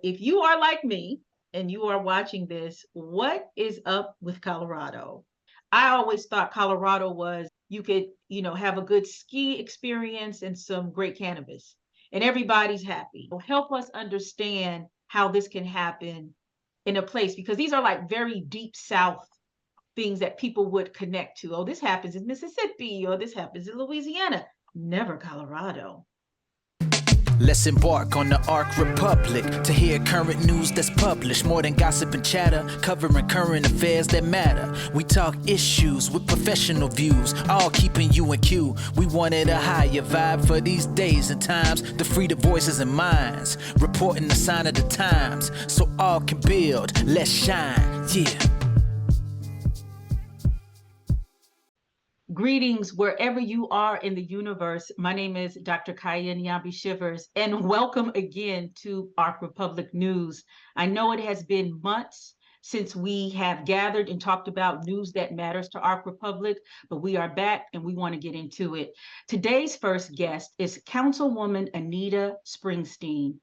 If you are like me and you are watching this, what is up with Colorado? I always thought Colorado was you could, have a good ski experience and some great cannabis, and everybody's happy. Help us understand how this can happen in a place because these are like very deep South things that people would connect to. Oh, this happens in Mississippi or this happens in Louisiana, never Colorado. Let's embark on the Ark Republic to hear current news that's published. More than gossip and chatter, covering current affairs that matter. We talk issues with professional views, all keeping you in queue. We wanted a higher vibe for these days and times, to free the voices and minds, reporting the sign of the times, so all can build, let's shine, yeah. Greetings wherever you are in the universe. My name is Dr. Kaya Nyambi Shivers, and welcome again to Ark Republic News. I know it has been months since we have gathered and talked about news that matters to Ark Republic, but we are back and we want to get into it. Today's first guest is Councilwoman Anita Springsteen.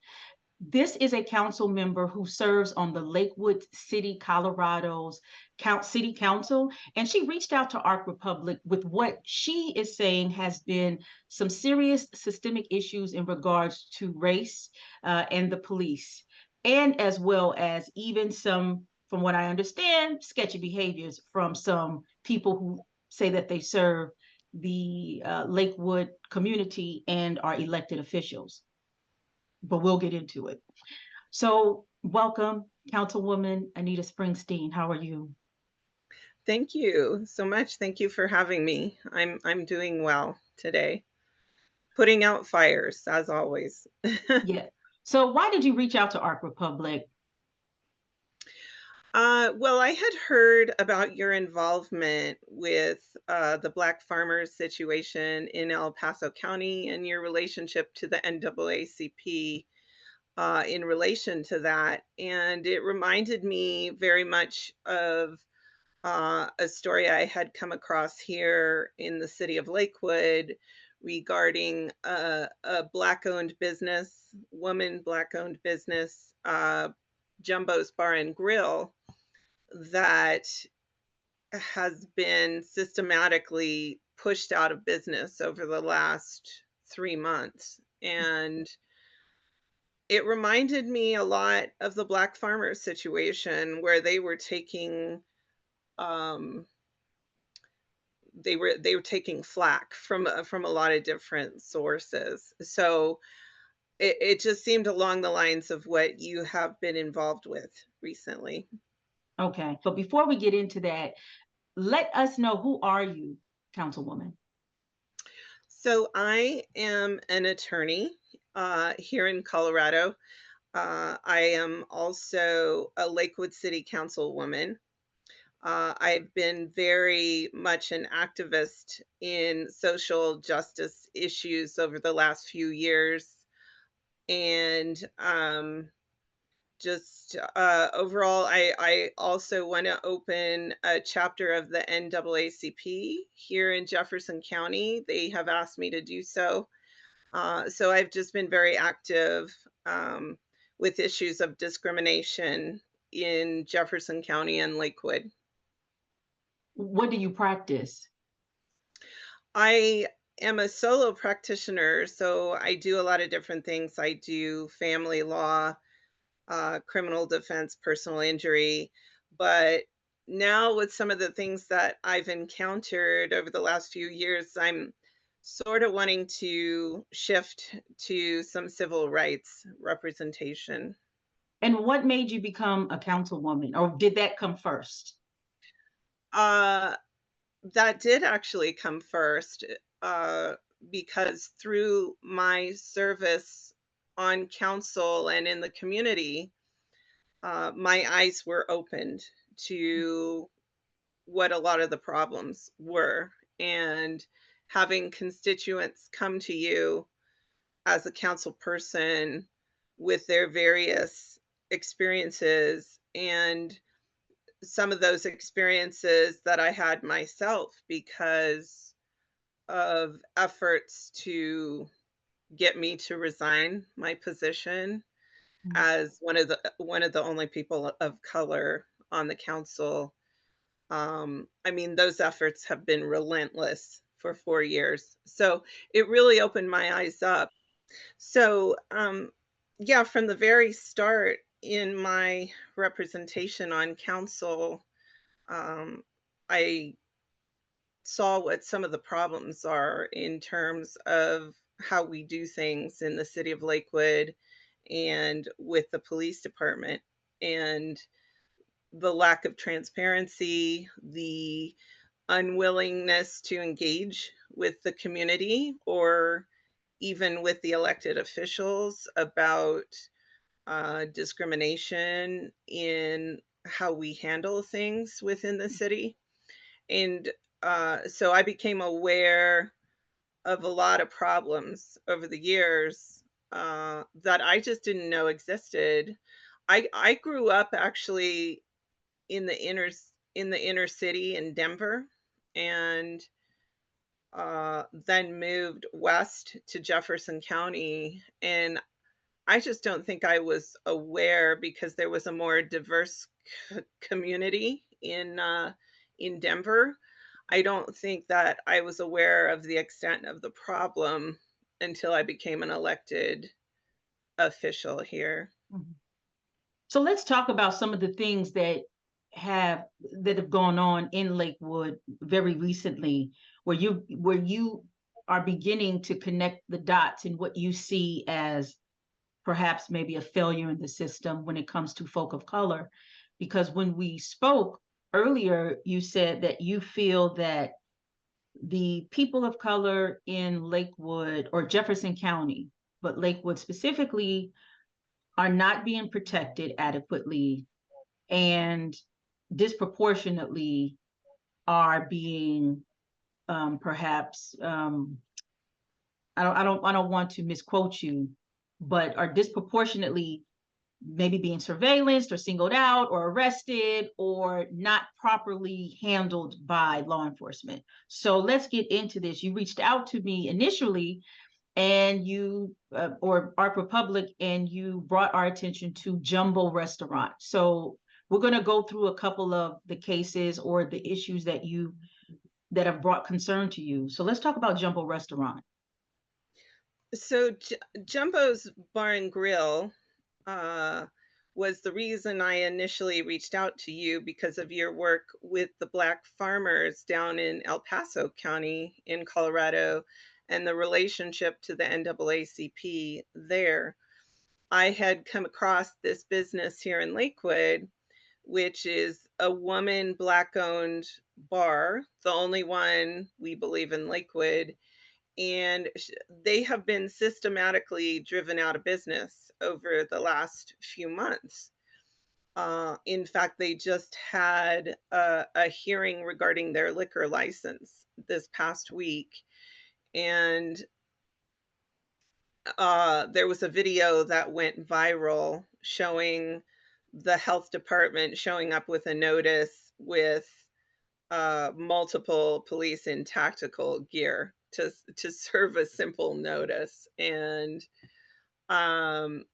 This is a council member who serves on the Lakewood City, Colorado's City Council, and she reached out to Ark Republic with what she is saying has been some serious systemic issues in regards to race and the police, and as well as even some, from what I understand, sketchy behaviors from some people who say that they serve the Lakewood community and are elected officials, but we'll get into it. So, welcome, Councilwoman Anita Springsteen. How are you? Thank you so much. Thank you for having me. I'm doing well today. Putting out fires as always. Yeah. So, why did you reach out to Ark Republic? Well, I had heard about your involvement with the Black farmers situation in El Paso County and your relationship to the NAACP in relation to that. And it reminded me very much of a story I had come across here in the city of Lakewood regarding a Black owned business, woman Black owned business, Jumbo's Bar and Grill, that has been systematically pushed out of business over the last 3 months. And it reminded me a lot of the Black farmers situation where they were taking um, they were taking flack from a lot of different sources. So it just seemed along the lines of what you have been involved with recently. Okay. But before we get into that, let us know, who are you, Councilwoman? So I am an attorney here in Colorado. I am also a Lakewood City Councilwoman. I've been very much an activist in social justice issues over the last few years. And just overall, I also want to open a chapter of the NAACP here in Jefferson County. They have asked me to do so. So I've just been very active with issues of discrimination in Jefferson County and Lakewood. What do you practice? I am a solo practitioner, so I do a lot of different things. I do family law, criminal defense, personal injury. But now, with some of the things that I've encountered over the last few years, I'm sort of wanting to shift to some civil rights representation. And what made you become a councilwoman, or did that come first? Uh, that did actually come first uh, because through my service on council and in the community, my eyes were opened to what a lot of the problems were. And having constituents come to you as a council person with their various experiences, and some of those experiences that I had myself because of efforts to get me to resign my position Mhm. as one of the only people of color on the council. I mean, those efforts have been relentless for 4 years. So it really opened my eyes up. So, yeah, from the very start in my representation on council, um, I saw what some of the problems are in terms of how we do things in the city of Lakewood and with the police department, and the lack of transparency, the unwillingness to engage with the community or even with the elected officials about discrimination in how we handle things within the city. And so I became aware of a lot of problems over the years that I just didn't know existed. I grew up actually in the inner city in Denver, and then moved west to Jefferson County. And I just don't think I was aware because there was a more diverse community in Denver. I don't think that I was aware of the extent of the problem until I became an elected official here. Mhm. So let's talk about some of the things have that have gone on in Lakewood very recently, where you are beginning to connect the dots in what you see as perhaps maybe a failure in the system when it comes to folk of color. Because when we spoke earlier, you said that you feel that the people of color in Lakewood or Jefferson County, but Lakewood specifically, are not being protected adequately and disproportionately are being perhaps I don't want to misquote you, but are disproportionately maybe being surveillanced or singled out or arrested or not properly handled by law enforcement. So let's get into this. You reached out to me initially and you or Arc Republic, and you brought our attention to Jumbo Restaurant. So we're going to go through a couple of the cases or the issues that have brought concern to you. So let's talk about Jumbo Restaurant. So Jumbo's Bar and Grill uh, was the reason I initially reached out to you because of your work with the Black farmers down in El Paso County in Colorado and the relationship to the NAACP there. I had come across this business here in Lakewood, which is a woman Black owned bar, the only one we believe in Lakewood, and they have been systematically driven out of business over the last few months. In fact, they just had a hearing regarding their liquor license this past week, and there was a video that went viral showing the health department showing up with a notice with multiple police in tactical gear to serve a simple notice. And um,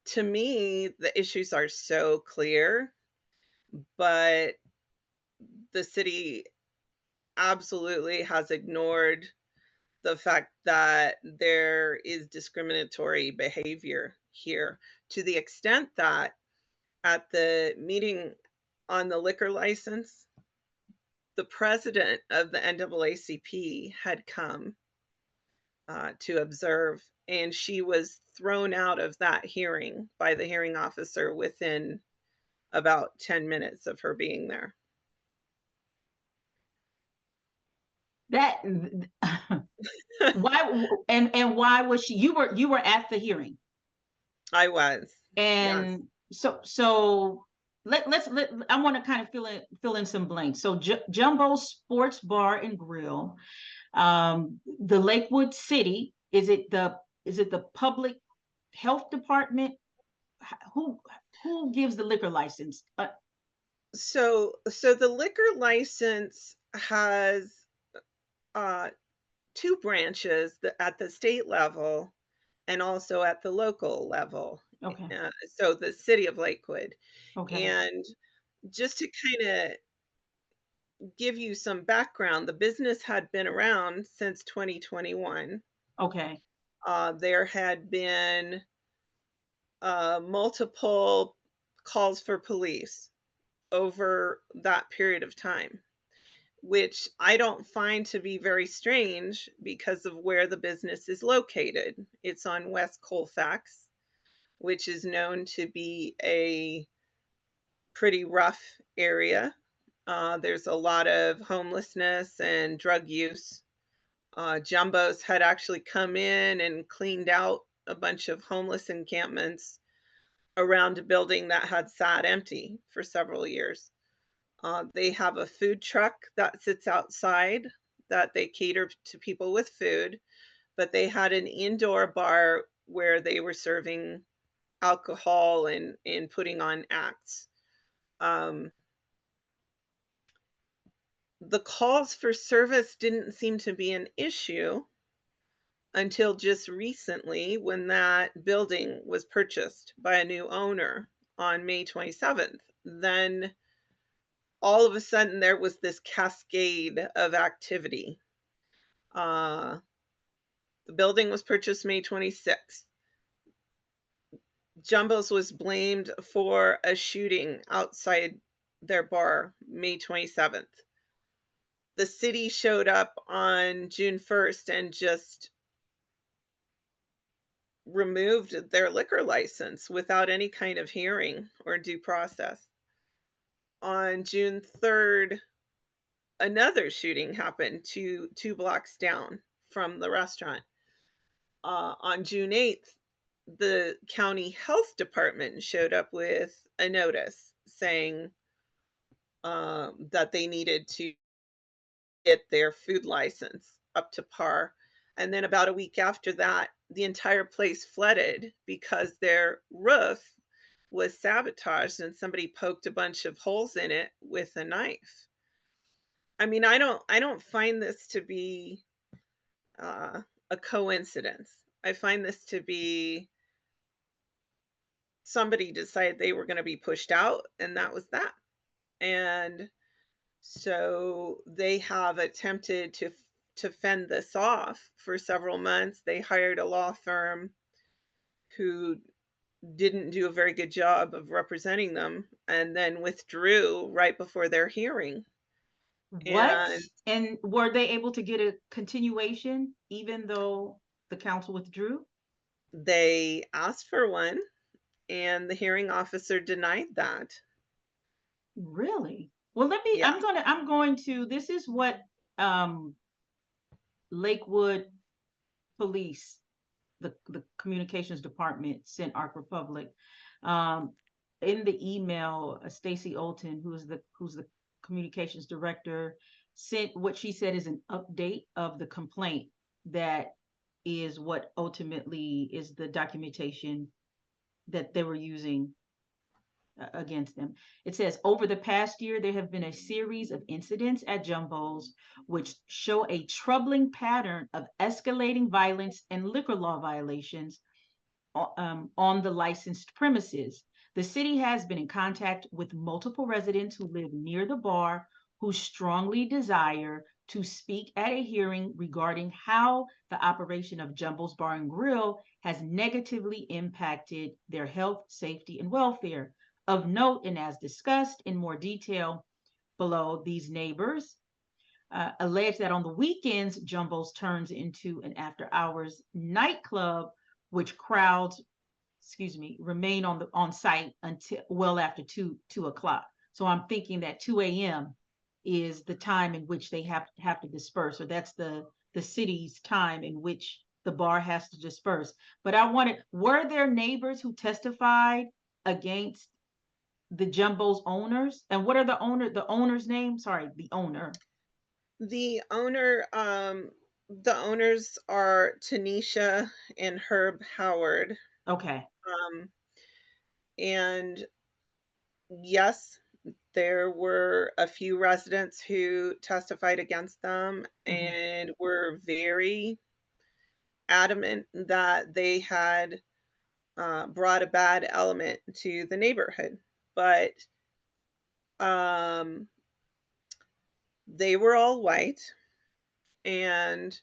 to me, the issues are so clear, but the city absolutely has ignored the fact that there is discriminatory behavior here to the extent that at the meeting on the liquor license, the president of the NAACP had come to observe, and she was thrown out of that hearing by the hearing officer within about 10 minutes of her being there. That why and why was she? You were at the hearing, I was, yes. and so let I want to kind of fill in some blanks. So Jumbo Sports Bar and Grill, the Lakewood City, is it the public health department? Who who gives the liquor license? So the liquor license has uh, two branches at the state level and also at the local level. Okay. So the city of Lakewood. Okay. And just to kind of give you some background, the business had been around since 2021. Okay. There had been multiple calls for police over that period of time, which I don't find to be very strange because of where the business is located. It's on West Colfax, which is known to be a pretty rough area. There's a lot of homelessness and drug use. Jumbos had actually come in and cleaned out a bunch of homeless encampments around a building that had sat empty for several years. They have a food truck that sits outside that they cater to people with food, but they had an indoor bar where they were serving alcohol and putting on acts. Um, the calls for service didn't seem to be an issue until just recently when that building was purchased by a new owner on May 27th. Then all of a sudden there was this cascade of activity. Uh, the building was purchased May 26th. Jumbo's was blamed for a shooting outside their bar May 27th. The city showed up on June 1st and just removed their liquor license without any kind of hearing or due process. On June 3rd, another shooting happened two blocks down from the restaurant. On June 8th, the county health department showed up with a notice saying that they needed to get their food license up to par. And then about a week after that, the entire place flooded because their roof was sabotaged and somebody poked a bunch of holes in it with a knife. I mean, I don't find this to be uh, a coincidence. I find this to be somebody decided they were going to be pushed out, and that was that. And so they have attempted to fend this off for several months. They hired a law firm who didn't do a very good job of representing them and then withdrew right before their hearing. What? And And were they able to get a continuation even though the council withdrew? they asked for one, and the hearing officer denied that. Really? Well, let me, Yeah. I'm going to, this is what um Lakewood Police, the communications department sent Ark Republic. Um, in the email, Stacy Olton, who's the communications director, sent what she said is an update of the complaint that is what ultimately is the documentation that they were using against them. It says, over the past year, there have been a series of incidents at Jumbo's which show a troubling pattern of escalating violence and liquor law violations on the licensed premises. The city has been in contact with multiple residents who live near the bar who strongly desire to speak at a hearing regarding how the operation of Jumbo's Bar and Grill has negatively impacted their health, safety, and welfare. Of note, and as discussed in more detail below, these neighbors allege that on the weekends, Jumbo's turns into an after hours nightclub, which crowds, remain on site until well after 2 o'clock. So I'm thinking that 2 a.m. is the time in which they have to disperse, or that's the city's time in which the bar has to disperse. But I wanted, were there neighbors who testified against the Jumbo's owners? And what are the owner's name? Sorry, the owner. The owner, the owners are Tanisha and Herb Howard. Okay. Um, and yes, there were a few residents who testified against them Mhm. and were very adamant that they had brought a bad element to the neighborhood. But um, they were all white, and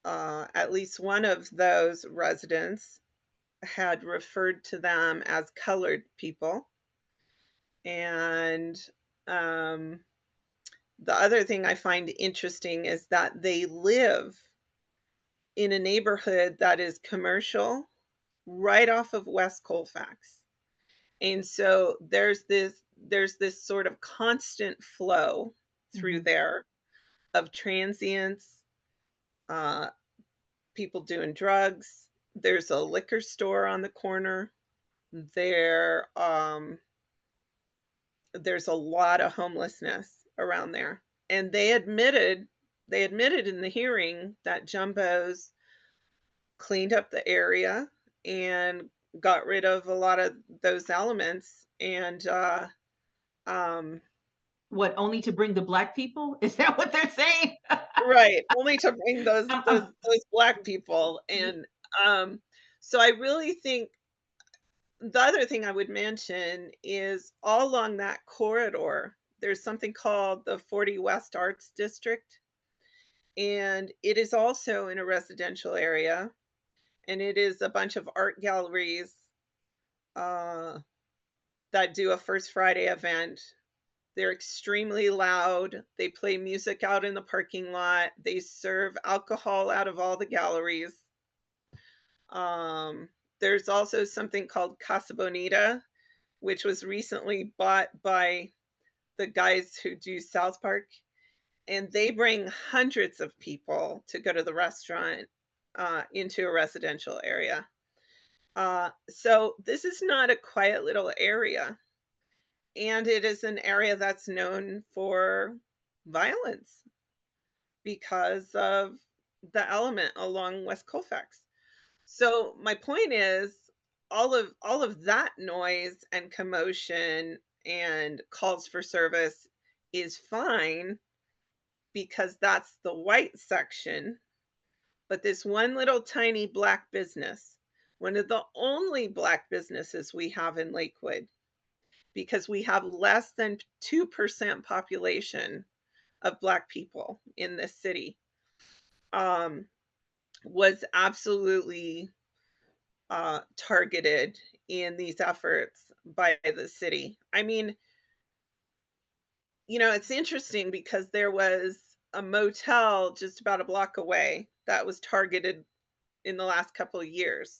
at least one of those residents had referred to them as colored people. And um, the other thing I find interesting is that they live in a neighborhood that is commercial right off of West Colfax. And so there's this sort of constant flow through Mhm. there of transients, uh, people doing drugs. There's a liquor store on the corner. There, there's a lot of homelessness around there. And they admitted in the hearing that Jumbo's cleaned up the area and got rid of a lot of those elements. And um, What, only to bring the Black people? Is that what they're saying? right, only to bring those Um, those um, those black people. y- And so I really think the other thing I would mention is all along that corridor, there's something called the 40 West Arts District, and it is also in a residential area, and it is a bunch of art galleries uh, that do a First Friday event. They're extremely loud. They play music out in the parking lot. They serve alcohol out of all the galleries. Um, there's also something called Casa Bonita, which was recently bought by the guys who do South Park, and they bring hundreds of people to go to the restaurant into a residential area. So this is not a quiet little area, and it is an area that's known for violence because of the element along West Colfax. So my point is all of that noise and commotion and calls for service is fine because that's the white section, but this one little tiny black business, one of the only black businesses we have in Lakewood, because we have less than 2% population of black people in this city, um, was absolutely targeted in these efforts by the city. I mean, it's interesting because there was a motel just about a block away that was targeted in the last couple of years.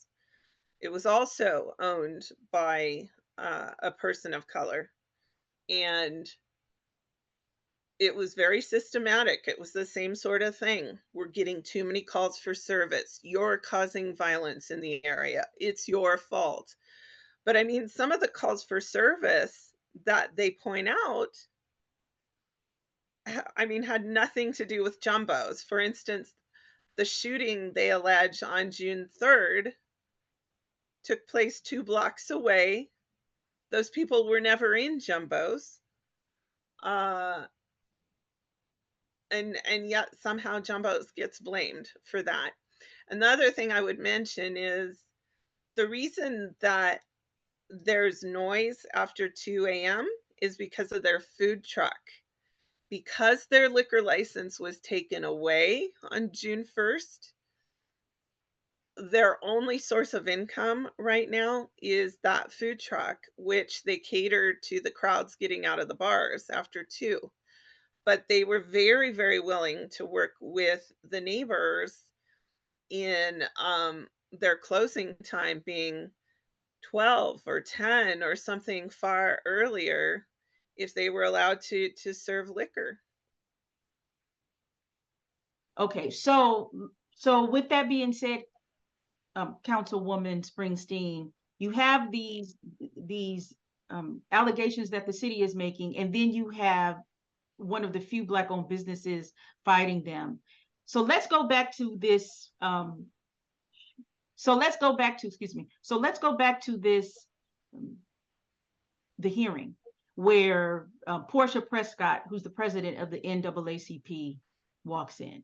It was also owned by a person of color, and it was very systematic. It was the same sort of thing. We're getting too many calls for service. You're causing violence in the area. It's your fault. But I mean, some of the calls for service that they point out, I mean, had nothing to do with jumbos. For instance, the shooting they allege on June 3rd took place 2 blocks away. Those people were never in jumbos. Uh, and yet somehow jumbos gets blamed for that. Another thing I would mention is the reason that there's noise after 2 a.m. is because of their food truck. Because their liquor license was taken away on June 1st, their only source of income right now is that food truck, which they cater to the crowds getting out of the bars after 2. But they were very, very willing to work with the neighbors in their closing time being 12 or 10 or something far earlier if they were allowed to serve liquor. Okay, so with that being said, Councilwoman Springsteen, you have these allegations that the city is making, and then you have one of the few Black-owned businesses fighting them. So let's go back to this. So let's go back to, excuse me. So let's go back to this, um, the hearing where Portia Prescott, who's the president of the NAACP, walks in.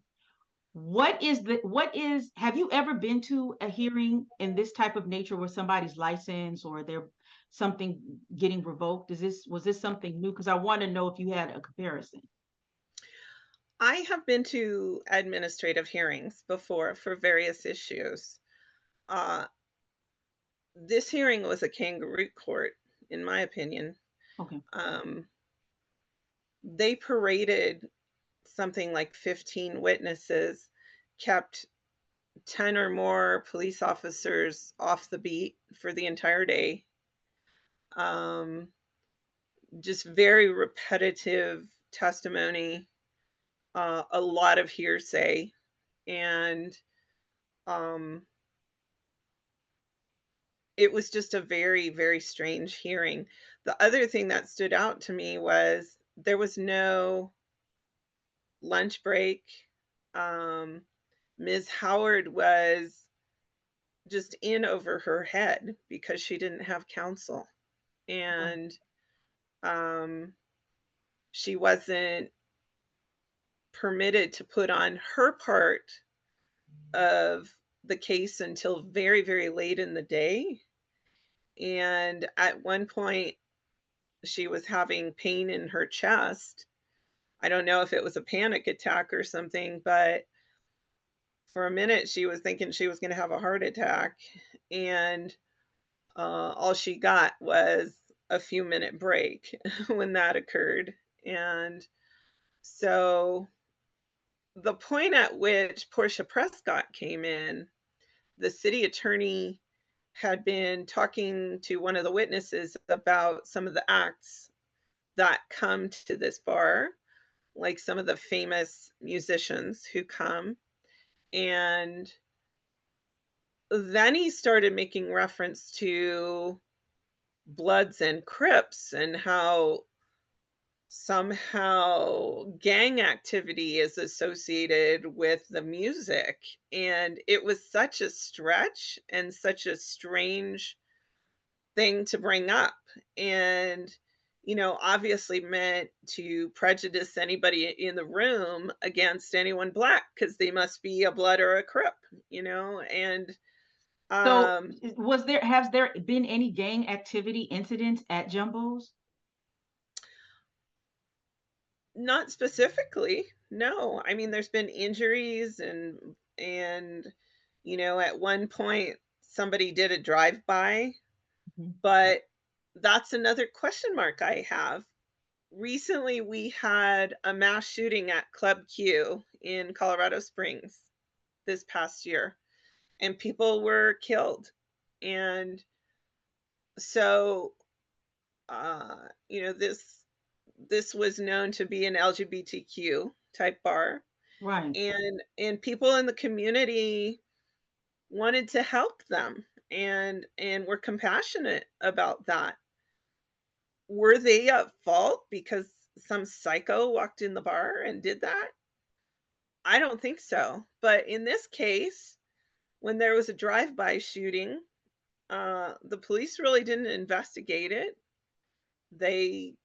have you ever been to a hearing in this type of nature where somebody's license or their something getting revoked? Was this something new? Because I want to know if you had a comparison. I have been to administrative hearings before for various issues. Uh, this hearing was a kangaroo court, in my opinion. Okay. Um, they paraded something like 15 witnesses, kept 10 or more police officers off the beat for the entire day. Um, just very repetitive testimony, a lot of hearsay, and um, it was just a very, very strange hearing. The other thing that stood out to me was there was no lunch break. Um, Ms. Howard was just in over her head because she didn't have counsel, Right. and um, she wasn't permitted to put on her part of the case until very, very late in the day. And at one point, she was having pain in her chest. I don't know if it was a panic attack or something, but for a minute, she was thinking she was going to have a heart attack. And all she got was a few-minute break when that occurred. And so the point at which Portia Prescott came in, the city attorney had been talking to one of the witnesses about some of the acts that come to this bar, like some of the famous musicians who come. And then he started making reference to Bloods and Crips and how somehow gang activity is associated with the music. And it was such a stretch and such a strange thing to bring up. And, obviously meant to prejudice anybody in the room against anyone black because they must be a blood or a crip, and So um has there been any gang activity incidents at Jumbo's? not specifically. No. I mean, there's been injuries and at one point somebody did a drive-by, Mhm. but that's another question mark I have. Recently, we had a mass shooting at Club Q in Colorado Springs this past year, and people were killed. And so, this was known to be an LGBTQ type bar, Right. and people in the community wanted to help them and were compassionate about that. Were they at fault because some psycho walked in the bar and did that? I don't think so. But in this case, when there was a drive-by shooting, the police really didn't investigate it. They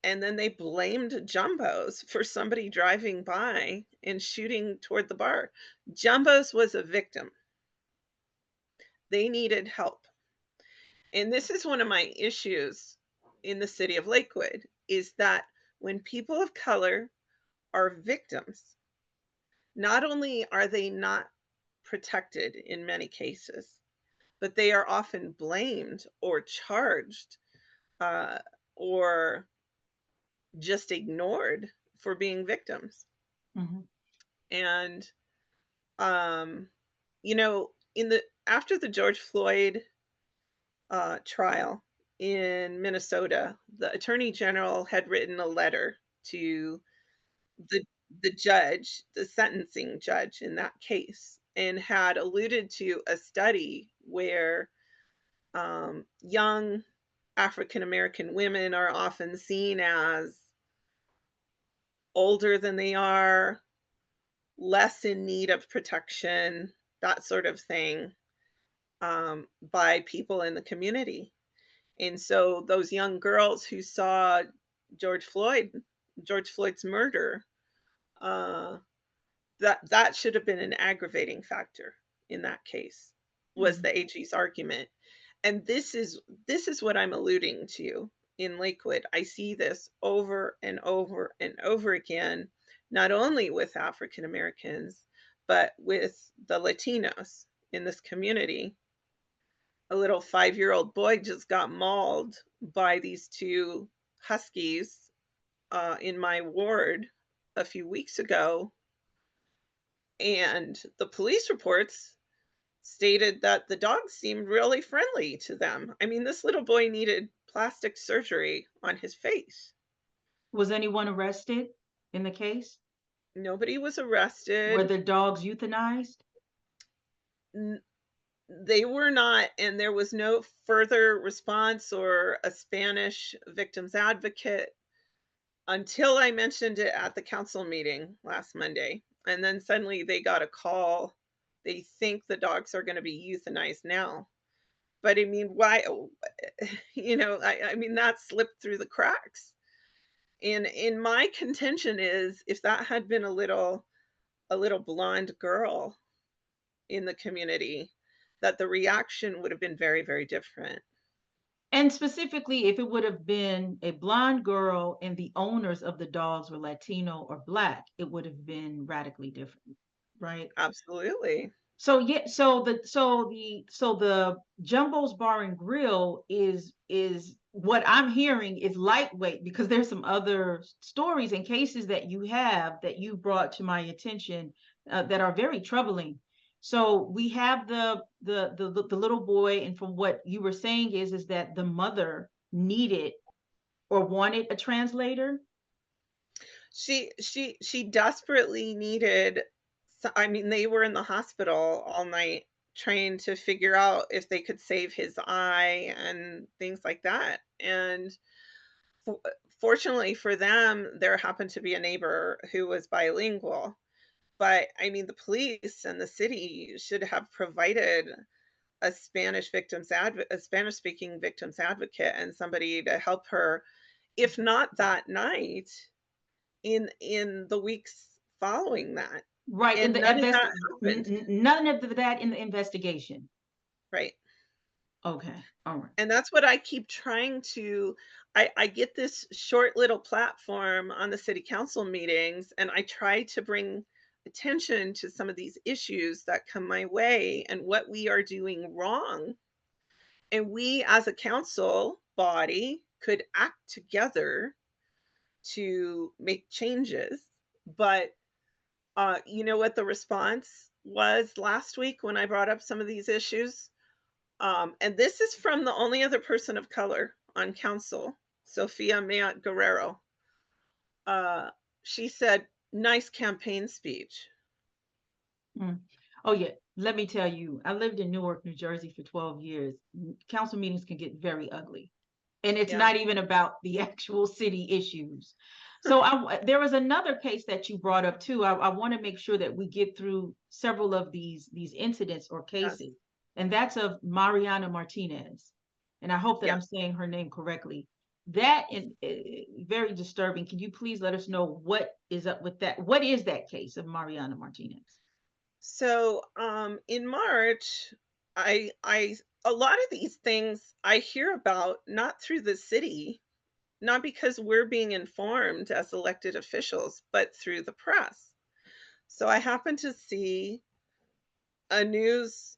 and then they blamed Jumbo's for somebody driving by and shooting toward the bar. Jumbo's was a victim. They needed help. And this is one of my issues in the city of Lakewood is that when people of color are victims, not only are they not protected in many cases, but they are often blamed or charged, uh, or just ignored for being victims. Mhm. And in the after the George Floyd trial in Minnesota, the attorney general had written a letter to the the sentencing judge in that case, and had alluded to a study where young African American women are often seen as older than they are, less in need of protection, that sort of thing, by people in the community. And so those young girls who saw George Floyd, George Floyd's murder, uh, that should have been an aggravating factor in that case, was Mhm. the AG's argument. And this is what I'm alluding to in Lakewood. I see this over and over and over again, not only with African Americans, but with the Latinos in this community. A little 5-year-old boy just got mauled by these two huskies in my ward a few weeks ago, and the police reports stated that the dogs seemed really friendly to them. I mean, this little boy needed plastic surgery on his face. Was anyone arrested in the case? Nobody was Were arrested. the dogs euthanized? N- they were not, and there was no further response or a Spanish victims advocate until I mentioned it at the council meeting last Monday. And then suddenly they got a call. They think the dogs are going to be euthanized now. But I mean, why? I mean, that slipped through the cracks. And in my contention is if that had been a little blonde girl in the community, that the reaction would have been very, very different. And specifically, if it would have been a blonde girl and the owners of the dogs were Latino or Black, it would have been radically different, right? Absolutely. So yeah, so the Jumbo's Bar and Grill is what I'm hearing is lightweight because there's some other stories and cases that you have that you brought to my attention that are very troubling. So we have the little boy, and from what you were saying is that the mother needed or wanted a translator. She desperately needed. I mean, they were in the hospital all night trying to figure out if they could save his eye and things like that. And fo- fortunately for them, there happened to be a neighbor who was bilingual. But I mean, the police and the city should have provided a Spanish speaking victims advocate and somebody to help her, if not that night, in the weeks following that. Right, in And the none of that happened. none of that in the investigation. Right. Okay, all right. And that's what I keep trying to. I get this short little platform on the city council meetings, and I try to bring attention to some of these issues that come my way and what we are doing wrong. And we as a council body could act together to make changes. But you know what the response was last week when I brought up some of these issues? And this is from the only other person of color on council, Sophia Mayat Guerrero. Uh, she said, nice campaign speech. Mm. Oh yeah, let me tell you, I lived in Newark, New Jersey for 12 years. Council meetings can get very ugly. And it's Yeah. not even about the actual city issues. So there was another case that you brought up too. I want to make sure that we get through several of these incidents or Yes. cases, and that's of Mariana Martinez. And I hope that Yeah. I'm saying her name correctly. That is very disturbing. Can you please let us know what is up with that? What is that case of Mariana Martinez? So in March, I a lot of these things I hear about not through the city, not because we're being informed as elected officials, but through the press. So I happened to see a news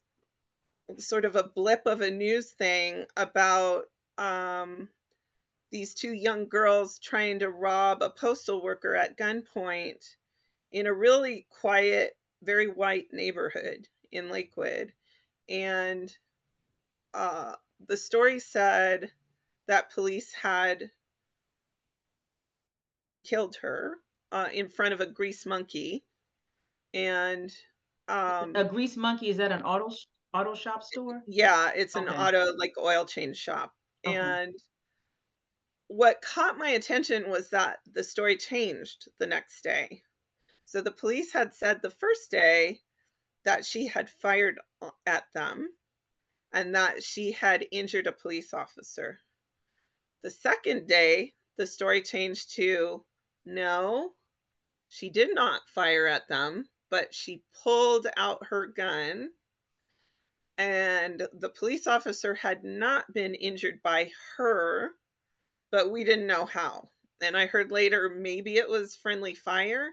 sort of a blip of a news thing about um, these two young girls trying to rob a postal worker at gunpoint in a really quiet, very white neighborhood in Lakewood. And uh, the story said that police had killed her in front of a grease monkey. And A um, grease monkey, is that an auto shop store? yeah, it's an Okay. auto like oil change shop. Okay. And what caught my attention was that the story changed the next day. So the police had said the first day that she had fired at them and that she had injured a police officer. The second day, the story changed to no, she did not fire at them, but she pulled out her gun, and the police officer had not been injured by her, but we didn't know how. And I heard later maybe it was friendly fire,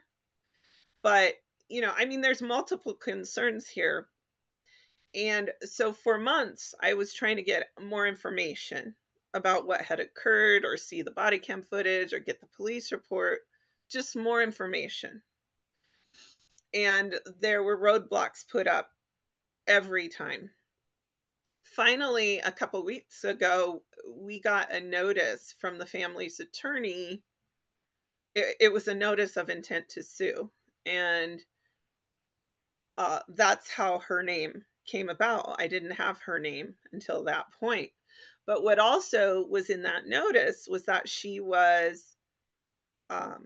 but I mean, there's multiple concerns here. And so for months, I was trying to get more information about what had occurred, or see the body cam footage, or get the police report, just more information. And there were roadblocks put up every time. Finally, a couple weeks ago, we got a notice from the family's attorney. It was a notice of intent to sue. And that's how her name came about. I didn't have her name until that point. But what also was in that notice was that um,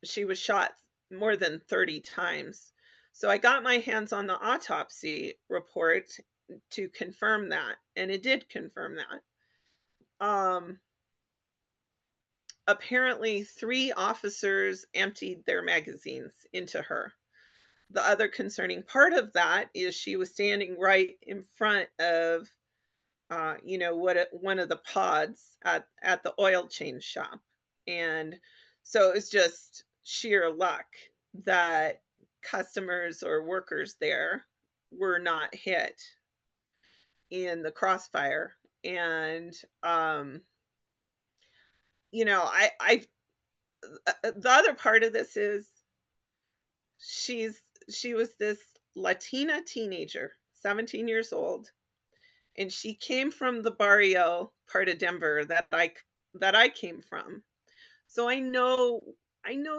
she was shot more than 30 times. So I got my hands on the autopsy report to confirm that, and it did confirm that. Apparently, 3 officers emptied their magazines into her. The other concerning part of that is she was standing right in front of, one of the pods at the oil change shop, and so it's just sheer luck that customers or workers there were not hit in the crossfire. And I the other part of this is she's she was this Latina teenager, 17 years old, and she came from the barrio part of Denver that I came from. So I know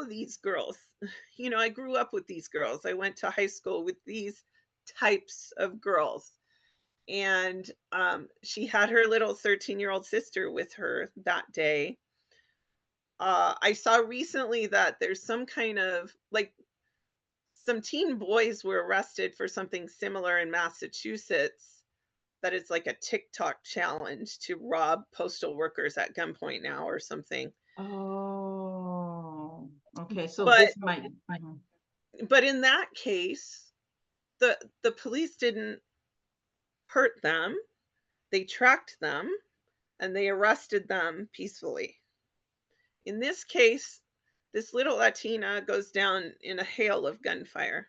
these girls. I grew up with these girls. I went to high school with these types of girls. And she had her little 13-year-old sister with her that day. I saw recently that there's some kind of like some teen boys were arrested for something similar in Massachusetts, that it's like a TikTok challenge to rob postal workers at gunpoint now or something. Oh, okay. So But this might. Mhm. but in that case, the police didn't hurt them. They tracked them and they arrested them peacefully. In this case, this little Latina goes down in a hail of gunfire.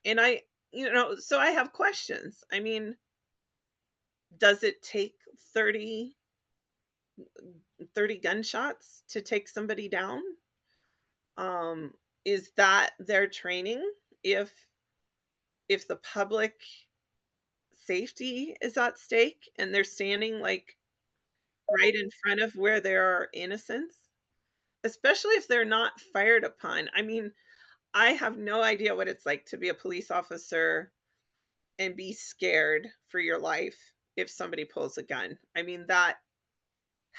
And so I have questions. I mean, does it take 30 gunshots to take somebody down? Um, is that their training? If if the public safety is at stake and they're standing like right in front of where there are innocents, especially if they're not fired upon. I mean, I have no idea what it's like to be a police officer and be scared for your life if somebody pulls a gun. I mean, that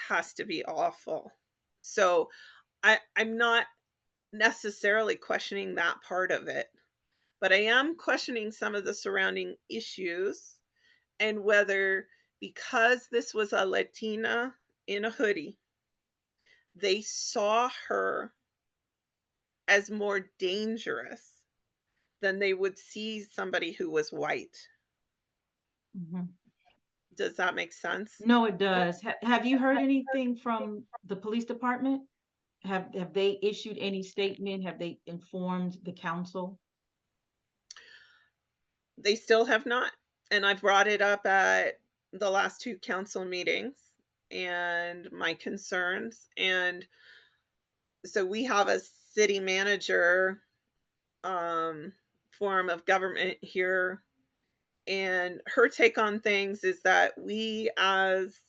has to be awful. So I'm not necessarily questioning that part of it, but I am questioning some of the surrounding issues, and whether, because this was a Latina in a hoodie, they saw her as more dangerous than they would see somebody who was white. Mhm. Does that make sense? No, it does. Have you heard anything from the police department? Have they issued any statement? Have they informed the council? They still have not, and I brought it up at the last 2 council meetings and my concerns. And so we have a city manager um, form of government here, and her take on things is that we as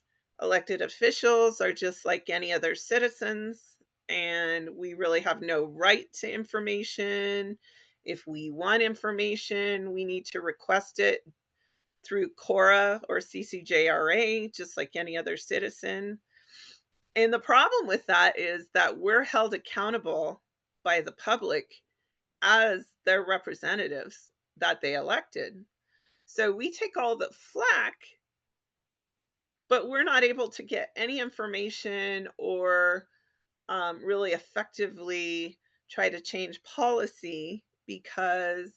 elected officials are just like any other citizens, and we really have no right to information. If we want information, we need to request it through Cora or CCJRA, just like any other citizen. And the problem with that is that we're held accountable by the public as their representatives that they elected. So we take all the flack, but we're not able to get any information, or really effectively try to change policy because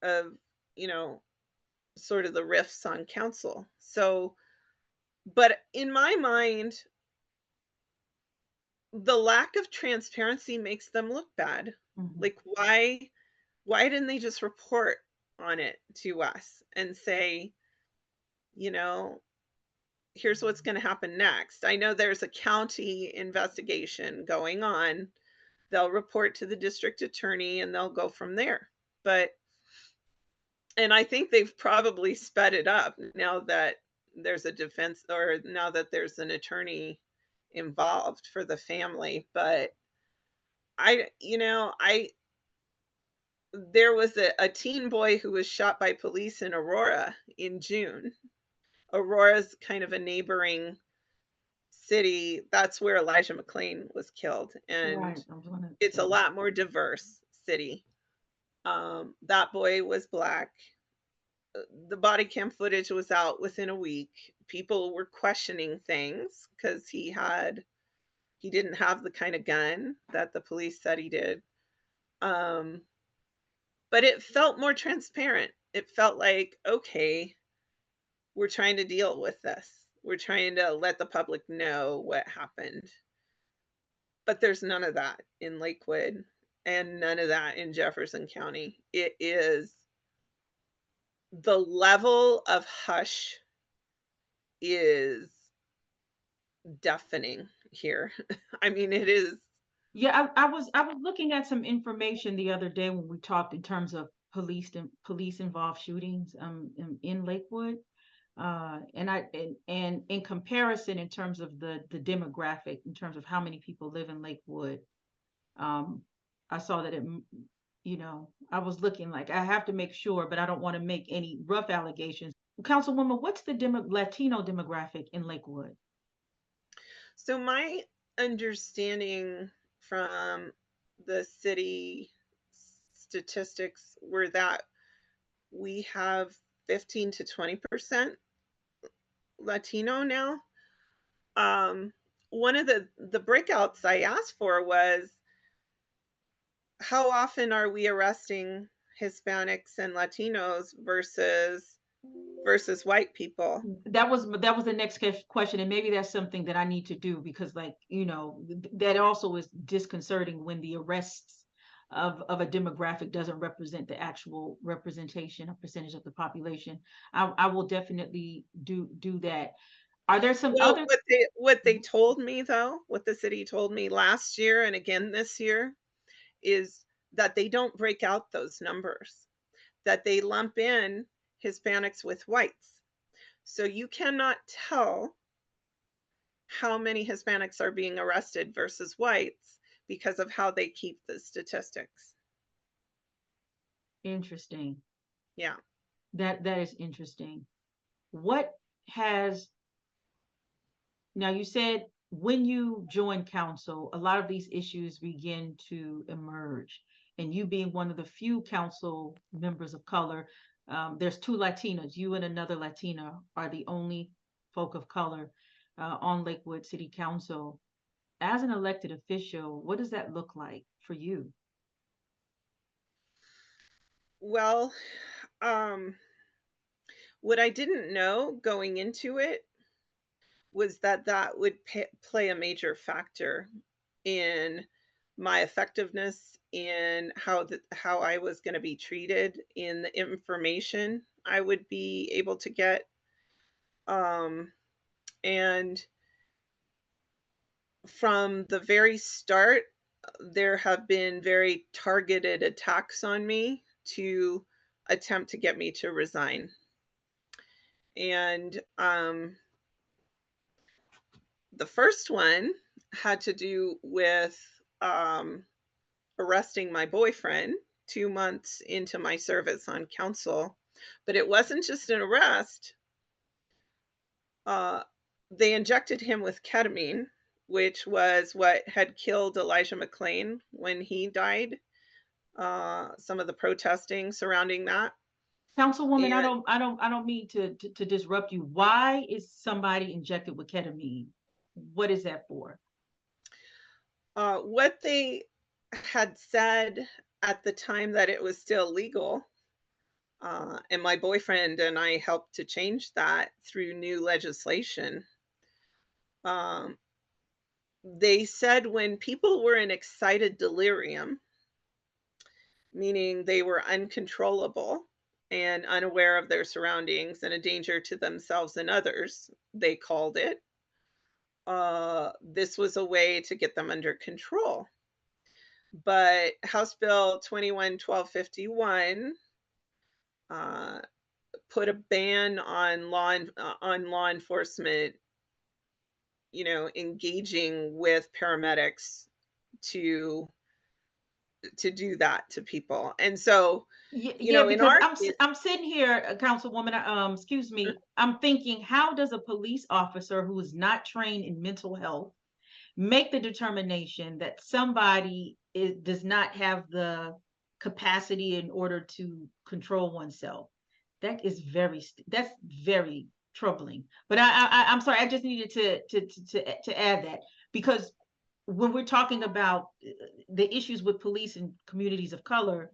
of, sort of the rifts on council. So, but in my mind, the lack of transparency makes them look bad. Mhm. Like, why didn't they just report on it to us and say, you know, here's what's going to happen next? I know there's a county investigation going on. They'll report to the district attorney and they'll go from there. But and I think they've probably sped it up now that there's a defense, or now that there's an attorney involved for the family. But I there was a teen boy who was shot by police in Aurora in June. Aurora's kind of a neighboring city. That's where Elijah McClain was killed, and Right. I was gonna it's say a that. lot more diverse city. That boy was black. The body cam footage was out within a week. People were questioning things because he didn't have the kind of gun that the police said he did. Um, but it felt more transparent. It felt like, okay, we're trying to deal with this. We're trying to let the public know what happened. But there's none of that in Lakewood and none of that in Jefferson County. It is the level of hush is deafening here. I mean, it is. Yeah, I was looking at some information the other day when we talked in terms of police involved shootings in Lakewood. And in comparison in terms of the demographic, in terms of how many people live in Lakewood, um, I saw that I was looking like I have to make sure, but I don't want to make any rough allegations. Councilwoman, what's the Latino demographic in Lakewood? So my understanding from the city statistics were that we have 15 to 20% Latino now. Um, One of the breakouts I asked for was, how often are we arresting Hispanics and Latinos versus white people? That was the next question, and maybe that's something that I need to do because, like, that also is disconcerting when the arrests of a demographic doesn't represent the actual representation or percentage of the population. I will definitely do that. Are there some Well, other? what they told me though, what the city told me last year and again this year, is that they don't break out those numbers, that they lump in Hispanics with whites. So you cannot tell how many Hispanics are being arrested versus whites because of how they keep the statistics. Interesting. Yeah. That is interesting. What has Now, you said when you join council, a lot of these issues begin to emerge. And you being one of the few council members of color, there's two Latinas, you and another Latina are the only folk of color on Lakewood City Council. As an elected official, what does that look like for you? Well, um, what I didn't know going into it was that that would play a major factor in my effectiveness, in how I was going to be treated, in the information I would be able to get. Um, and from the very start, there have been very targeted attacks on me to attempt to get me to resign. And the first one had to do with um, arresting my boyfriend 2 months into my service on council. But it wasn't just an arrest. Uh, they injected him with ketamine, which was what had killed Elijah McClain when he died. Some of the protesting surrounding that. Councilwoman, I And don't, I don't, I don't mean to disrupt you. Why is somebody injected with ketamine? What is that for? what they had said at the time that it was still legal. And my boyfriend and I helped to change that through new legislation. Um, they said when people were in excited delirium, meaning they were uncontrollable and unaware of their surroundings and a danger to themselves and others, they called it. This was a way to get them under control. But House Bill 21-1251 uh, put a ban on law enforcement, engaging with paramedics to do that to people. And so, Yeah, in because our case, I'm sitting here, Councilwoman, excuse me, I'm thinking, how does a police officer who is not trained in mental health make the determination that somebody does not have the capacity in order to control oneself? That's very troubling. But I'm sorry, I just needed to add that, because when we're talking about the issues with police in communities of color,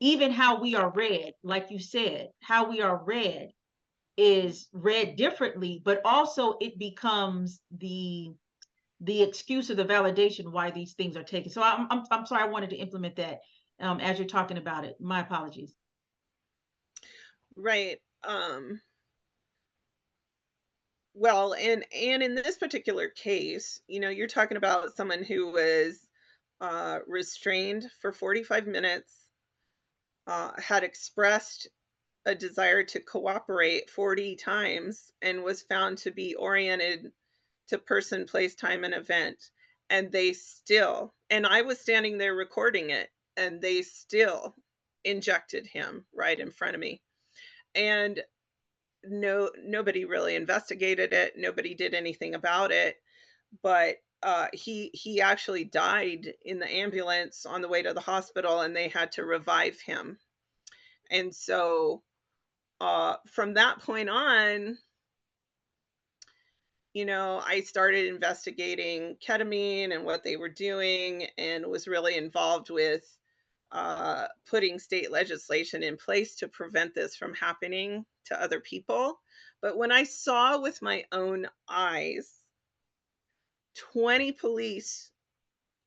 even how we are read, like you said, how we are read is read differently, but also it becomes the excuse or the validation why these things are taken. So I'm sorry, I wanted to implement that as you're talking about it. My apologies. right. Well, and in this particular case, you're talking about someone who was restrained for 45 minutes, had expressed a desire to cooperate 40 times, and was found to be oriented to person, place, time, and event. And they still, and I was standing there recording it, and they still injected him right in front of me. And nobody really investigated it. Nobody did anything about it. But he actually died in the ambulance on the way to the hospital, and they had to revive him. And so from that point on, I started investigating ketamine and what they were doing, and was really involved with putting state legislation in place to prevent this from happening to other people. But when I saw with my own eyes 20 police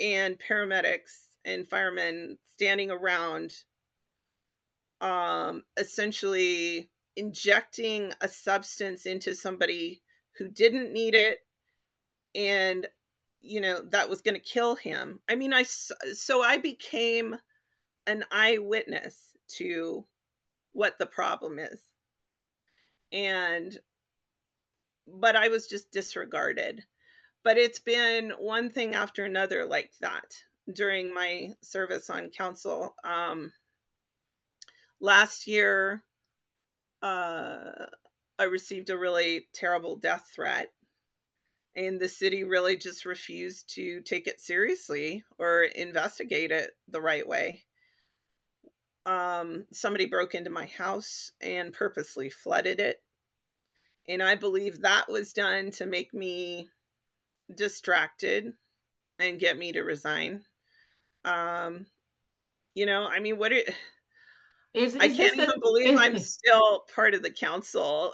and paramedics and firemen standing around, essentially injecting a substance into somebody who didn't need it, and that was going to kill him. I mean, so I became an eyewitness to what the problem is. And but I was just disregarded. But it's been one thing after another like that during my service on council. Last year, uh, I received a really terrible death threat, and the city really just refused to take it seriously or investigate it the right way. Somebody broke into my house and purposely flooded it, and I believe that was done to make me distracted and get me to resign. Um, I mean, I Is can't this even believe I'm a still part of the council,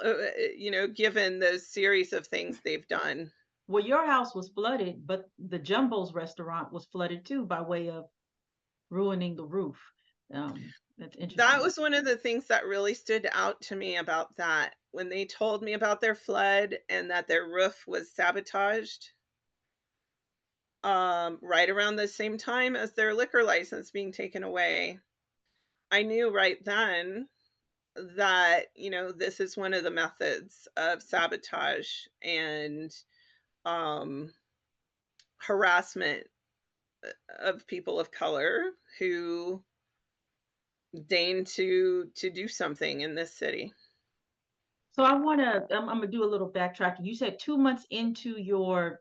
given the series of things they've done. well, your house was flooded, but the Jumbo's restaurant was flooded too by way of ruining the roof. That's That interesting. was one of the things that really stood out to me about that. When they told me about their flood and that their roof was sabotaged, right around the same time as their liquor license being taken away, I knew right then that, this is one of the methods of sabotage and um, harassment of people of color who deign to do something in this city. So I'm gonna do a little backtracking. You said 2 months into your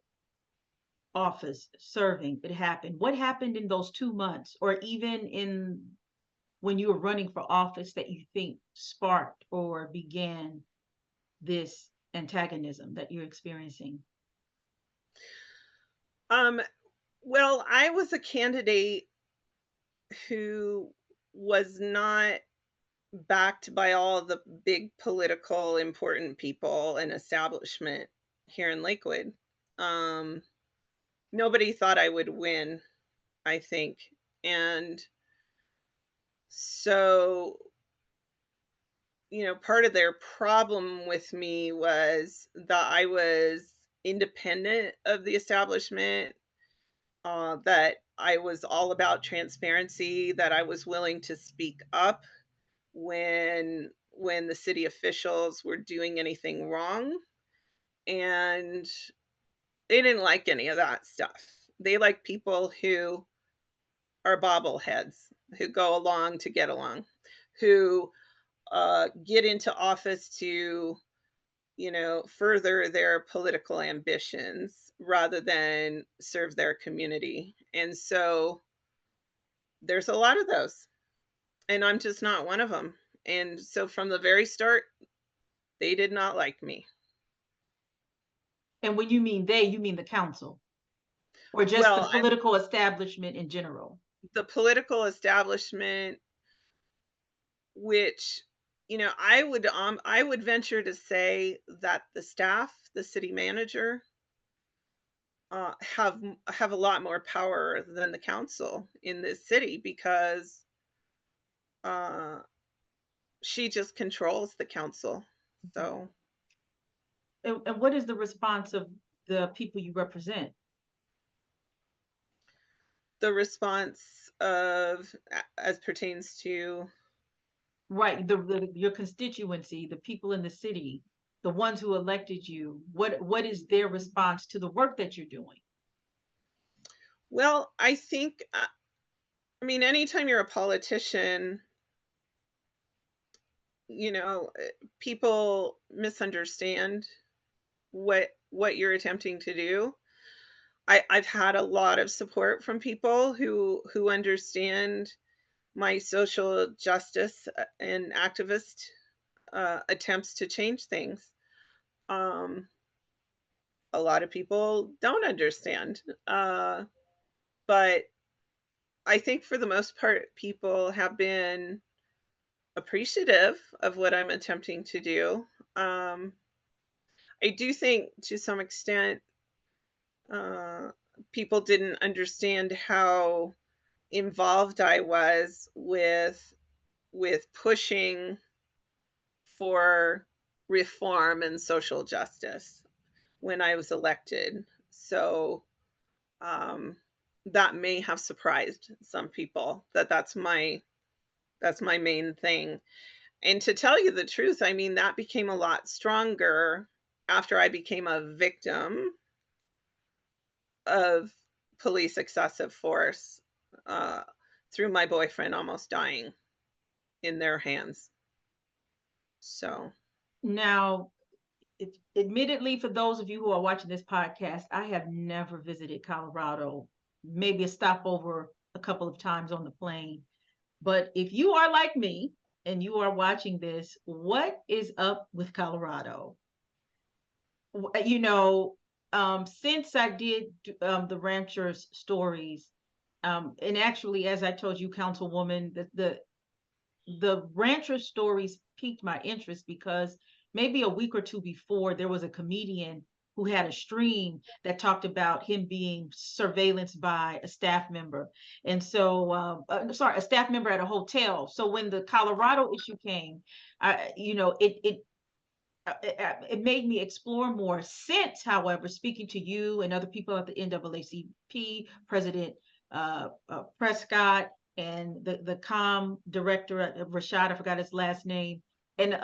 office serving, it happened. What happened in those 2 months, or even in when you were running for office, that you think sparked or began this antagonism that you're experiencing? Um, well, I was a candidate who was not backed by all the big political important people and establishment here in Lakewood. Um, Nobody thought I would win, I think. And so, part of their problem with me was that I was independent of the establishment, that I was all about transparency, that I was willing to speak up when the city officials were doing anything wrong, and they didn't like any of that stuff. They like people who are bobbleheads, who go along to get along, who get into office to, further their political ambitions rather than serve their community. And so there's a lot of those, and I'm just not one of them. And so from the very start, they did not like me. And when you mean they, you mean the council or just the Well, political establishment in general? the political establishment, which, I would venture to say that the staff, the city manager, have a lot more power than the council in this city, because uh, she just controls the council. So And what is the response of the people you represent? the response of as pertains to, Right, your constituency, the people in the city, the ones who elected you, what is their response to the work that you're doing? well, I think, anytime you're a politician, people misunderstand what you're attempting to do. I've had a lot of support from people who understand my social justice and activist attempts to change things. Um, a lot of people don't understand, but I think for the most part, people have been appreciative of what I'm attempting to do. Um, I do think to some extent, uh, people didn't understand how involved I was with pushing for reform and social justice when I was elected. So um, that may have surprised some people that that's my main thing. And to tell you the truth, that became a lot stronger after I became a victim of police excessive force, uh, through my boyfriend almost dying in their hands. So, Now, admittedly, for those of you who are watching this podcast, I have never visited Colorado, maybe a stopover a couple of times on the plane. But if you are like me and you are watching this, what is up with Colorado? You know, since I did the ranchers stories, and actually, as I told you, Councilwoman, the rancher stories piqued my interest because maybe a week or two before there was a comedian who had a stream that talked about him being surveillanced by a staff member. And so, sorry, a staff member at a hotel. So when the Colorado issue came, it made me explore more. Since, however, speaking to you and other people at the NAACP, President Prescott, and the COM director, Rashad, I forgot his last name, and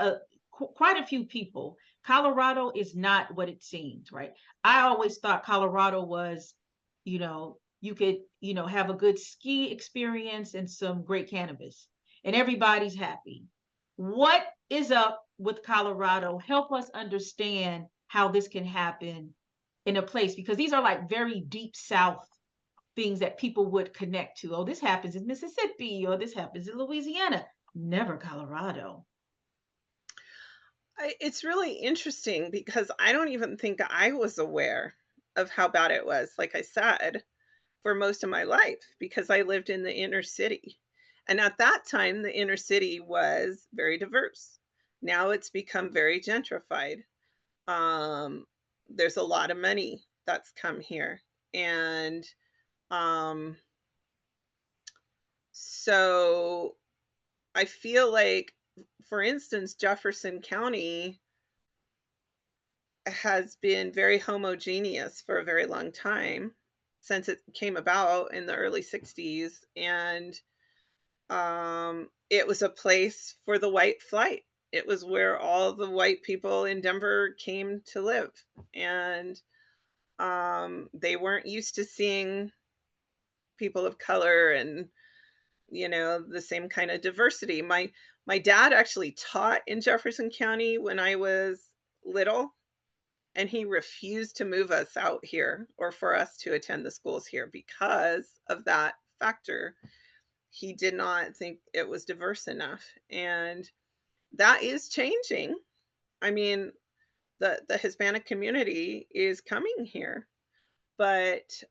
quite a few people, Colorado is not what it seems, right? I always thought Colorado was, you could, have a good ski experience and some great cannabis, and everybody's happy. What is up with Colorado? Help us understand how this can happen in a place, because these are like very deep South things that people would connect to. Oh, this happens in Mississippi, or this happens in Louisiana, never Colorado. it's really interesting because I don't even think I was aware of how bad it was. Like I said, for most of my life because I lived in the inner city. And at that time, the inner city was very diverse. Now it's become very gentrified. Um, there's a lot of money that's come here. And um, so I feel like, for instance, Jefferson County has been very homogeneous for a very long time since it came about in the early 60s. And it was a place for the white flight. It was where all the white people in Denver came to live. And they weren't used to seeing people of color and, the same kind of diversity. My dad actually taught in Jefferson County when I was little, and he refused to move us out here or for us to attend the schools here because of that factor. He did not think it was diverse enough. And that is changing. I mean, the Hispanic community is coming here, but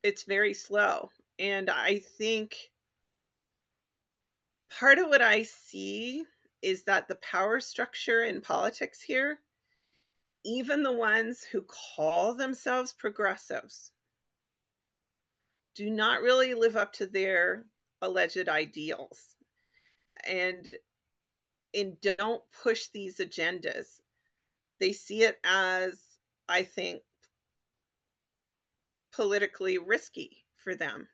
it's very slow. And I think part of what I see is that the power structure in politics here, even the ones who call themselves progressives, do not really live up to their alleged ideals and don't push these agendas. They see it as, I think, politically risky for them.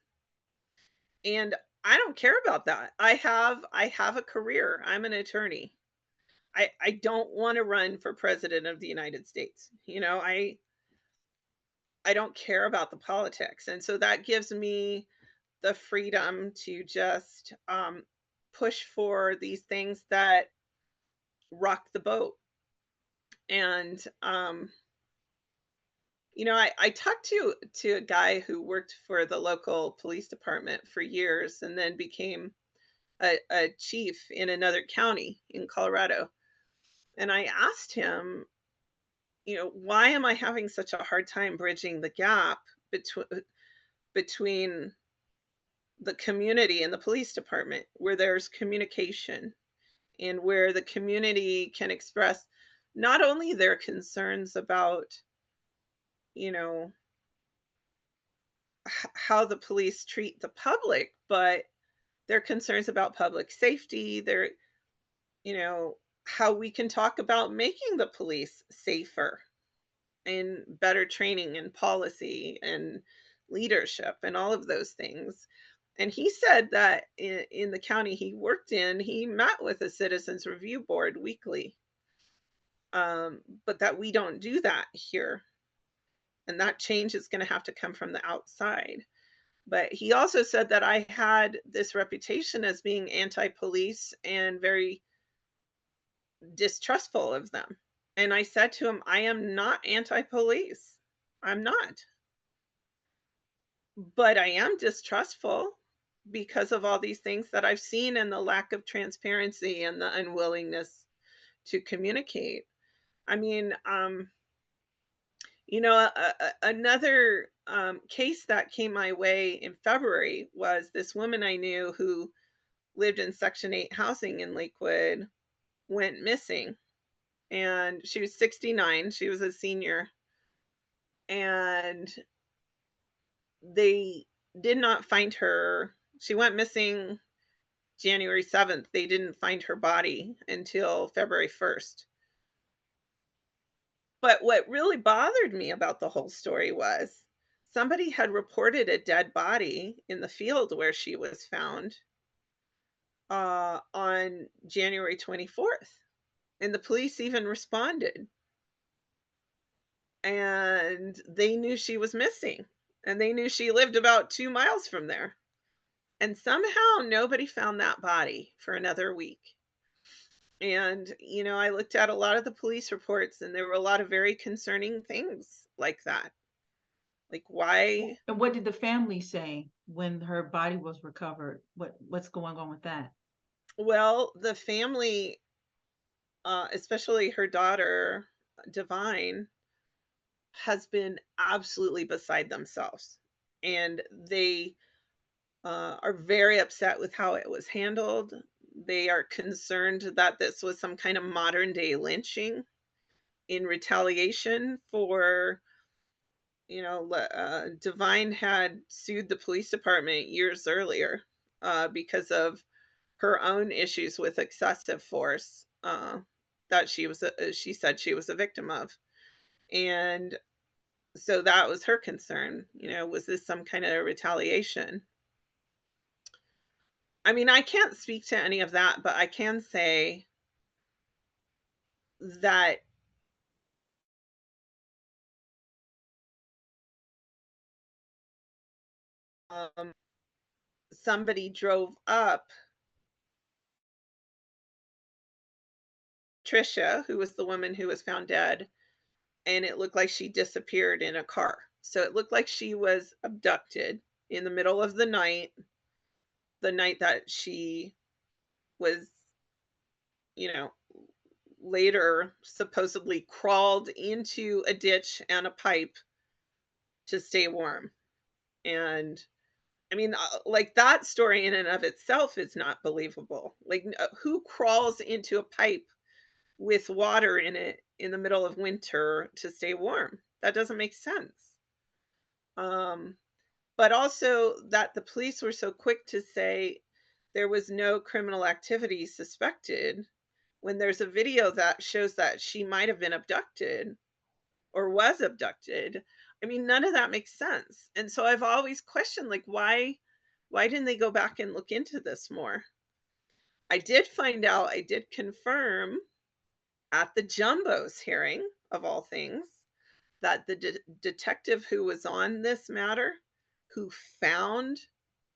And I don't care about that. I have a career. I'm an attorney. I don't want to run for president of the United States. I don't care about the politics. And so that gives me the freedom to just push for these things that rock the boat. And I talked to a guy who worked for the local police department for years and then became a chief in another county in Colorado. And I asked him, why am I having such a hard time bridging the gap between the community and the police department, where there's communication and where the community can express not only their concerns about, you know, how the police treat the public, but their concerns about public safety, you know, how we can talk about making the police safer and better training and policy and leadership and all of those things. And he said that in the county he worked in, he met with a citizens review board weekly, but that we don't do that here. And that change is going to have to come from the outside. But he also said that I had this reputation as being anti police and very distrustful of them. And I said to him, I am not anti police. I'm not. But I am distrustful because of all these things that I've seen and the lack of transparency and the unwillingness to communicate. I mean, another case that came my way in February was this woman I knew who lived in Section 8 housing in Lakewood went missing. And she was 69. She was a senior. And they did not find her. She went missing January 7th. They didn't find her body until February 1st. But what really bothered me about the whole story was somebody had reported a dead body in the field where she was found on January 24th. And the police even responded. And they knew she was missing. And they knew she lived about 2 miles from there. And somehow nobody found that body for another week. And, I looked at a lot of the police reports and there were a lot of very concerning things like that. Like why? And what did the family say when her body was recovered? What's going on with that? Well, the family, especially her daughter, Divine, has been absolutely beside themselves. And they are very upset with how it was handled. They are concerned that this was some kind of modern day lynching in retaliation for, Divine had sued the police department years earlier because of her own issues with excessive force that she said she was a victim of. And so that was her concern. Was this some kind of retaliation? I mean, I can't speak to any of that, but I can say that um, somebody drove up Trisha, who was the woman who was found dead, and it looked like she disappeared in a car. So it looked like she was abducted in the middle of the night that she was, you know, later supposedly crawled into a ditch and a pipe to stay warm. And I mean, like that story in and of itself is not believable. Like, who crawls into a pipe with water in it in the middle of winter to stay warm? That doesn't make sense. Um, but also that the police were so quick to say there was no criminal activity suspected when there's a video that shows that she might have been abducted or was abducted. I mean, none of that makes sense. And so I've always questioned, like, why didn't they go back and look into this more? I did find out, I did confirm at the Jumbo's hearing, of all things, that the detective who was on this matter, who found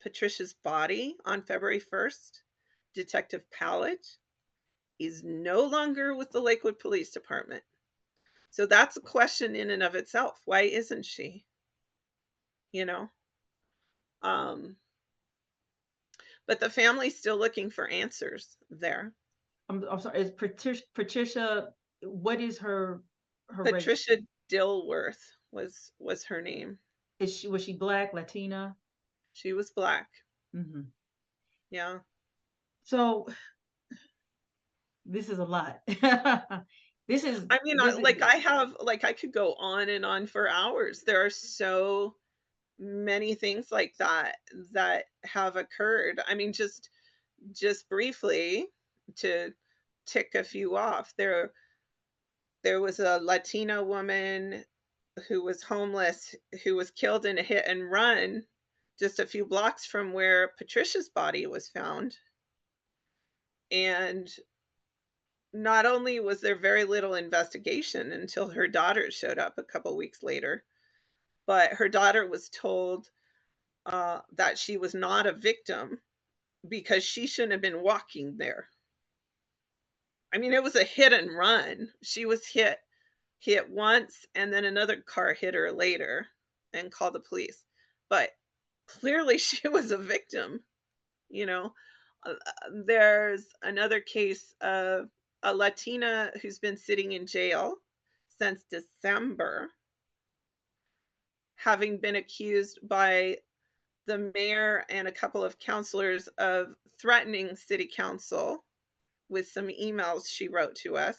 Patricia's body on February 1st, Detective Pallage, is no longer with the Lakewood Police Department. So that's a question in and of itself. Why isn't she? You know? Um, but the family's still looking for answers there. I'm sorry. Is Patricia? What is her race? Patricia Dilworth was her name. Was she Black, Latina? She was Black. Hmm. Yeah. So this is a lot. this is I mean, this is I could go on and on for hours. There are so many things like that have occurred. I mean, just briefly to tick a few off. There was a Latina woman who was homeless who was killed in a hit and run just a few blocks from where Patricia's body was found. And not only was there very little investigation until her daughter showed up a couple weeks later, but her daughter was told that she was not a victim because she shouldn't have been walking there. I mean, it was a hit and run. She was hit once, and then another car hit her later and called the police. But clearly, she was a victim. You know, there's another case of a Latina who's been sitting in jail since December, having been accused by the mayor and a couple of counselors of threatening city council with some emails she wrote to us.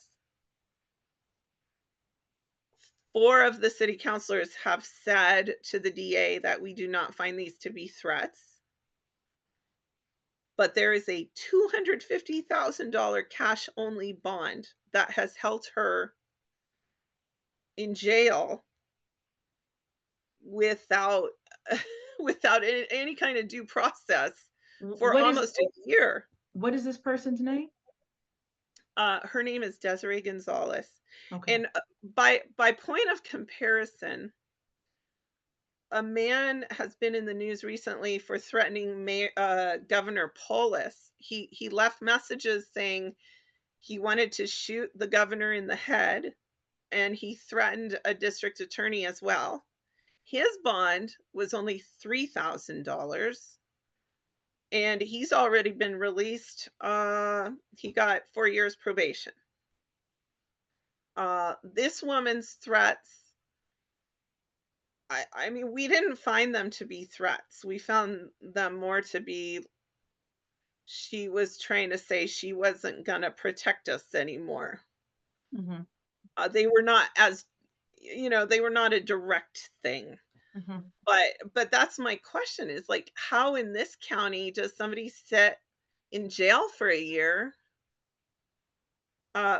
4 of the city councilors have said to the DA that we do not find these to be threats. But there is a $250,000 cash only bond that has held her in jail without without any kind of due process for what is almost a year. what is this person's name? Her name is Desiree Gonzalez. Okay. And by point of comparison, a man has been in the news recently for threatening Governor Polis. He left messages saying he wanted to shoot the governor in the head, and he threatened a district attorney as well. His bond was only $3,000, and he's already been released. He got 4 years probation. This woman's threats I mean, we didn't find them to be threats. We found them more to be, she was trying to say she wasn't gonna protect us anymore. Mhm, They were not as, they were not a direct thing. mhm. But that's my question, is like, how in this county does somebody sit in jail for a year,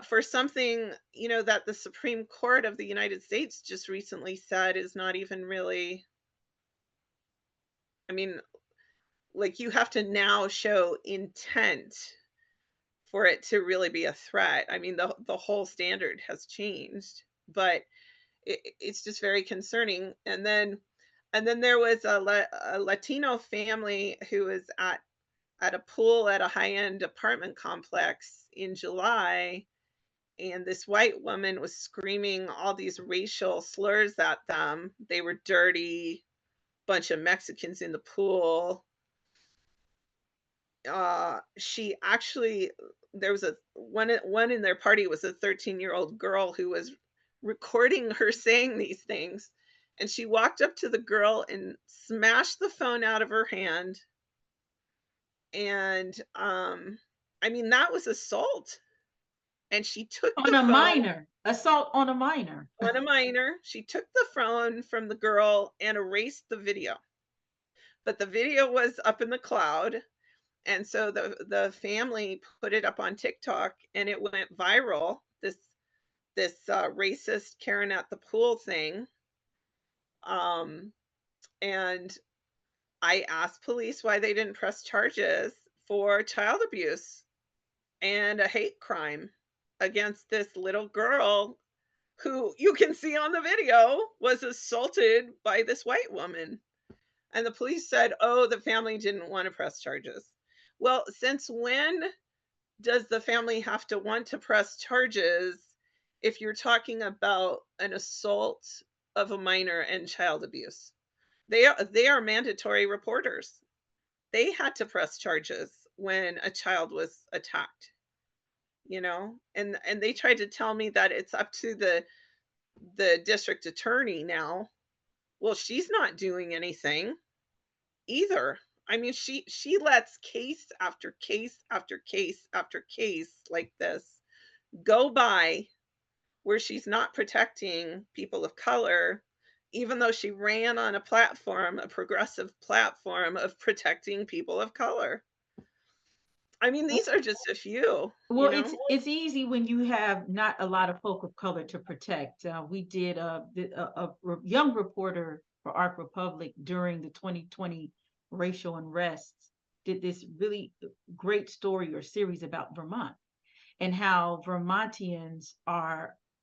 for something, that the Supreme Court of the United States just recently said is not even really, I mean, like, you have to now show intent for it to really be a threat. I mean, the whole standard has changed, but it's just very concerning. And then there was a Latino family who was at a pool at a high-end apartment complex in July, and this white woman was screaming all these racial slurs at them. They were dirty, bunch of Mexicans in the pool. She actually, there was a one in their party was a 13-year-old girl who was recording her saying these things, and she walked up to the girl and smashed the phone out of her hand, and, I mean, that was assault, and she took On the a phone minor, assault on a minor. on a minor. She took the phone from the girl and erased the video, but the video was up in the cloud. And so the family put it up on TikTok, and it went viral. This racist Karen at the pool thing. Um, and I asked police why they didn't press charges for child abuse and a hate crime against this little girl who you can see on the video was assaulted by this white woman. And the police said, oh, the family didn't want to press charges. Well, since when does the family have to want to press charges if you're talking about an assault of a minor and child abuse? They are mandatory reporters. They had to press charges when a child was attacked, and they tried to tell me that it's up to the district attorney now. Well, she's not doing anything either. I mean, she lets case after case after case after case like this go by where she's not protecting people of color, even though she ran on a platform, a progressive platform of protecting people of color. I mean, these are just a few, Well, you know? it's easy when you have not a lot of folk of color to protect. We did young reporter for Arc Republic during the 2020 racial unrests did this really great story or series about Vermont and how Vermontians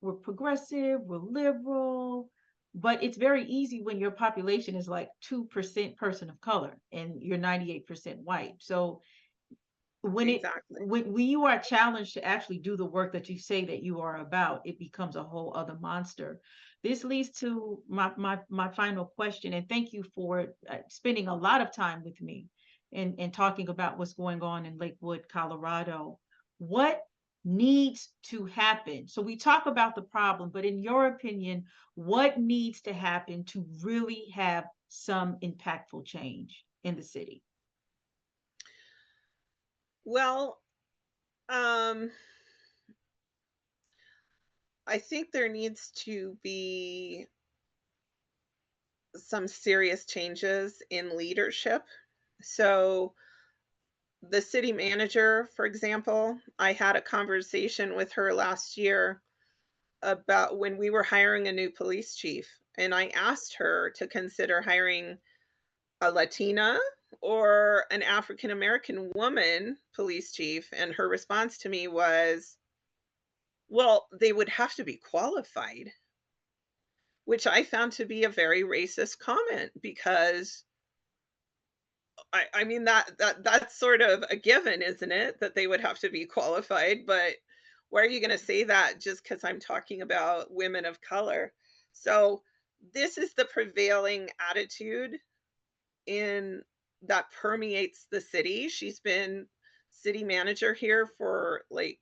we're progressive, we're liberal, but it's very easy when your population is like 2% person of color and you're 98% white. So when it Exactly. when you are challenged to actually do the work that you say that you are about, it becomes a whole other monster. This leads to my final question, and thank you for spending a lot of time with me and talking about what's going on in Lakewood, Colorado. What needs to happen? So we talk about the problem, but in your opinion, what needs to happen to really have some impactful change in the city? Well, um, I think there needs to be some serious changes in leadership. So, the city manager, for example, I had a conversation with her last year about when we were hiring a new police chief. And I asked her to consider hiring a Latina or an African American woman police chief. And her response to me was, well, they would have to be qualified, which I found to be a very racist comment because I mean that's sort of a given, isn't it? That they would have to be qualified, but why are you gonna say that just because 'cause I'm talking about women of color? So, this is the prevailing attitude in that permeates the city. She's been city manager here for, like,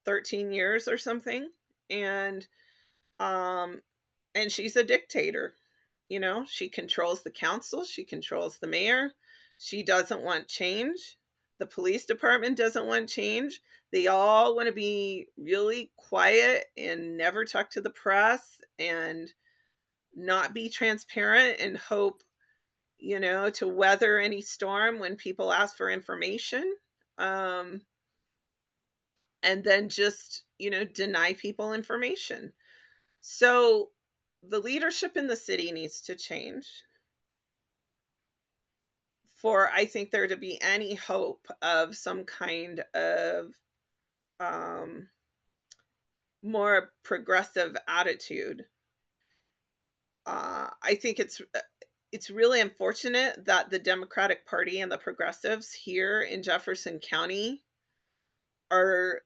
13 years or something, and, um, and she's a dictator. She controls the council, she controls the mayor. She doesn't want change. The police department doesn't want change. They all want to be really quiet and never talk to the press and not be transparent and hope, to weather any storm when people ask for information. Um, and then just, deny people information. So the leadership in the city needs to change for, I think, there to be any hope of some kind of um, more progressive attitude. I think it's really unfortunate that the Democratic Party and the progressives here in Jefferson County are,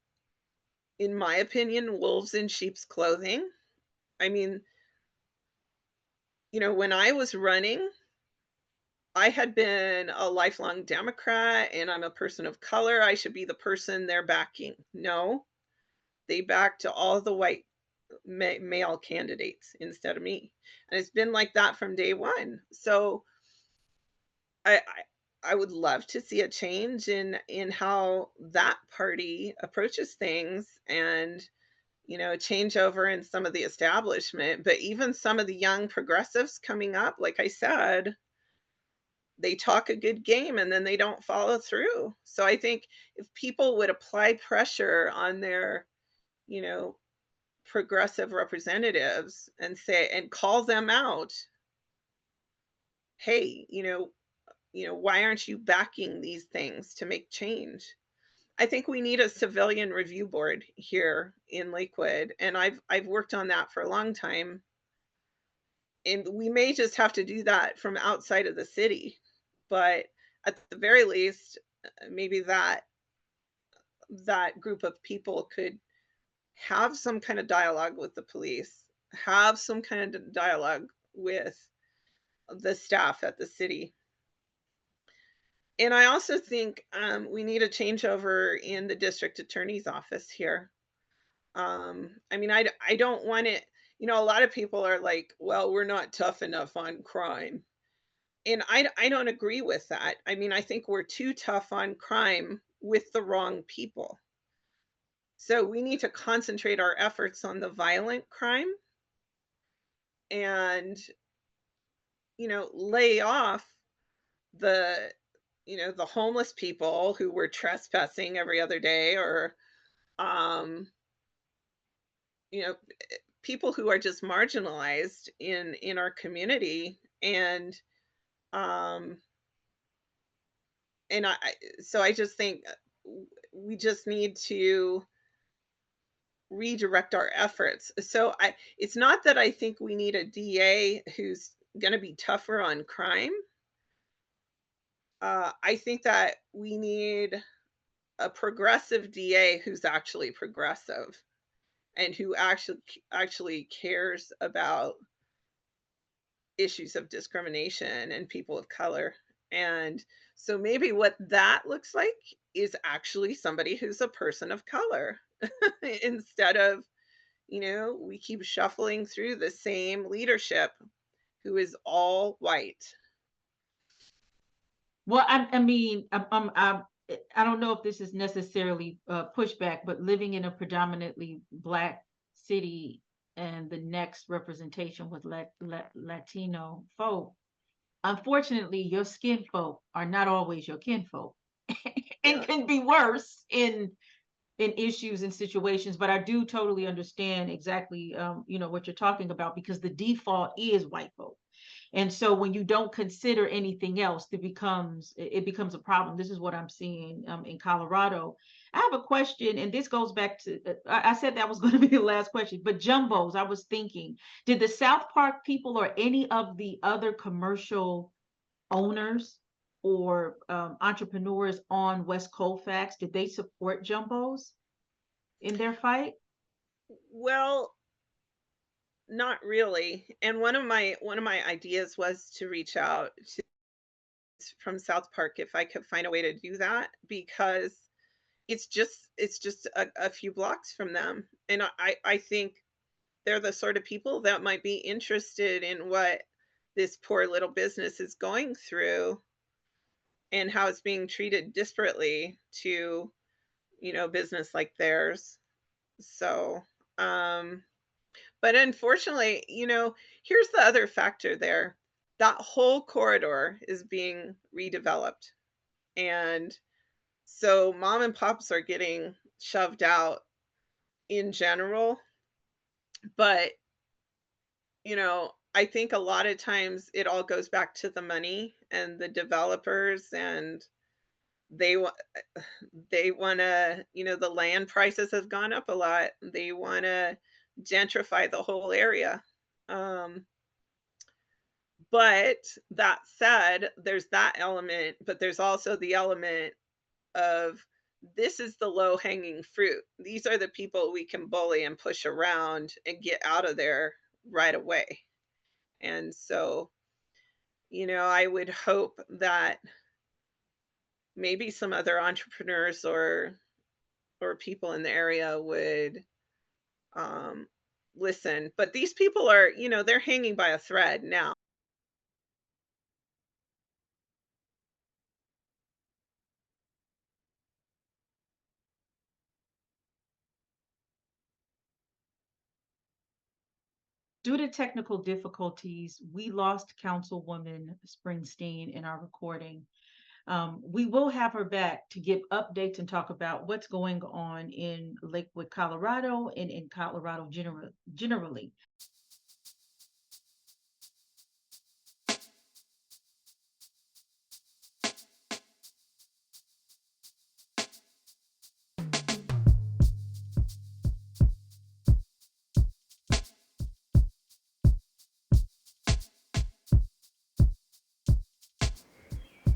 in my opinion, wolves in sheep's clothing. I mean, when I was running, I had been a lifelong Democrat and I'm a person of color. I should be the person they're backing. No, they backed all the white male candidates instead of me. And it's been like that from day one. So I would love to see a change in how that party approaches things, and a changeover in some of the establishment. But even some of the young progressives coming up, like I said, they talk a good game and then they don't follow through. So I think if people would apply pressure on their, you know, progressive representatives and say and call them out, hey, why aren't you backing these things to make change? I think we need a civilian review board here in Lakewood, and I've worked on that for a long time. And we may just have to do that from outside of the city, but at the very least, maybe that group of people could have some kind of dialogue with the police, have some kind of dialogue with the staff at the city. And I also think we need a changeover in the district attorney's office here. I mean, I don't want it. A lot of people are like, well, we're not tough enough on crime. And I don't agree with that. I mean, I think we're too tough on crime with the wrong people. So we need to concentrate our efforts on the violent crime and, lay off the, the homeless people who were trespassing every other day, or, um, you know, people who are just marginalized in our community. Um so I just think we just need to redirect our efforts. So it's not that I think we need a DA who's going to be tougher on crime. I think that we need a progressive DA who's actually progressive and who actually cares about issues of discrimination and people of color. And so maybe what that looks like is actually somebody who's a person of color instead of, we keep shuffling through the same leadership who is all white. Well, I mean, I don't know if this is necessarily pushback, but living in a predominantly Black city and the next representation with Latino folk, unfortunately, your skin folk are not always your kinfolk and Yeah. can be worse in issues and situations. But I do totally understand exactly, what you're talking about, because the default is white folk. And so when you don't consider anything else, it becomes a problem. This is what I'm seeing in Colorado. I have a question, and this goes back to I said that was going to be the last question, but jumbos. I was thinking, did the South Park people or any of the other commercial owners or entrepreneurs on West Colfax, did they support jumbos in their fight? Well, not really. And one of my ideas was to reach out to from South Park if I could find a way to do that, because it's just a few blocks from them. And I think they're the sort of people that might be interested in what this poor little business is going through and how it's being treated disparately to, business like theirs. So, um, but unfortunately, here's the other factor there. That whole corridor is being redeveloped. And so mom and pops are getting shoved out in general. But, I think a lot of times it all goes back to the money and the developers, and they wa- they want to, the land prices have gone up a lot. They want to gentrify the whole area. Um, but that said, there's that element, but there's also the element of this is the low hanging fruit. These are the people we can bully and push around and get out of there right away. And so, I would hope that maybe some other entrepreneurs or people in the area would um listen. But these people are, they're hanging by a thread now. Due to technical difficulties, we lost Councilwoman Springsteen in our recording. We will have her back to give updates and talk about what's going on in Lakewood, Colorado, and in Colorado generally.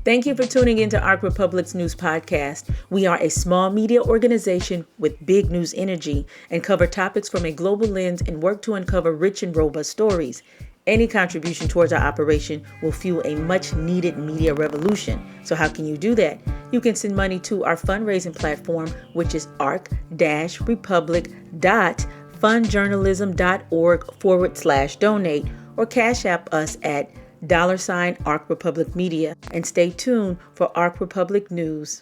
Thank you for tuning into Arc Republic's news podcast. We are a small media organization with big news energy and cover topics from a global lens and work to uncover rich and robust stories. Any contribution towards our operation will fuel a much needed media revolution. So how can you do that? You can send money to our fundraising platform, which is arc-republic.fundjournalism.org/donate, or Cash App us at $ARC Republic Media, and stay tuned for ARC Republic News.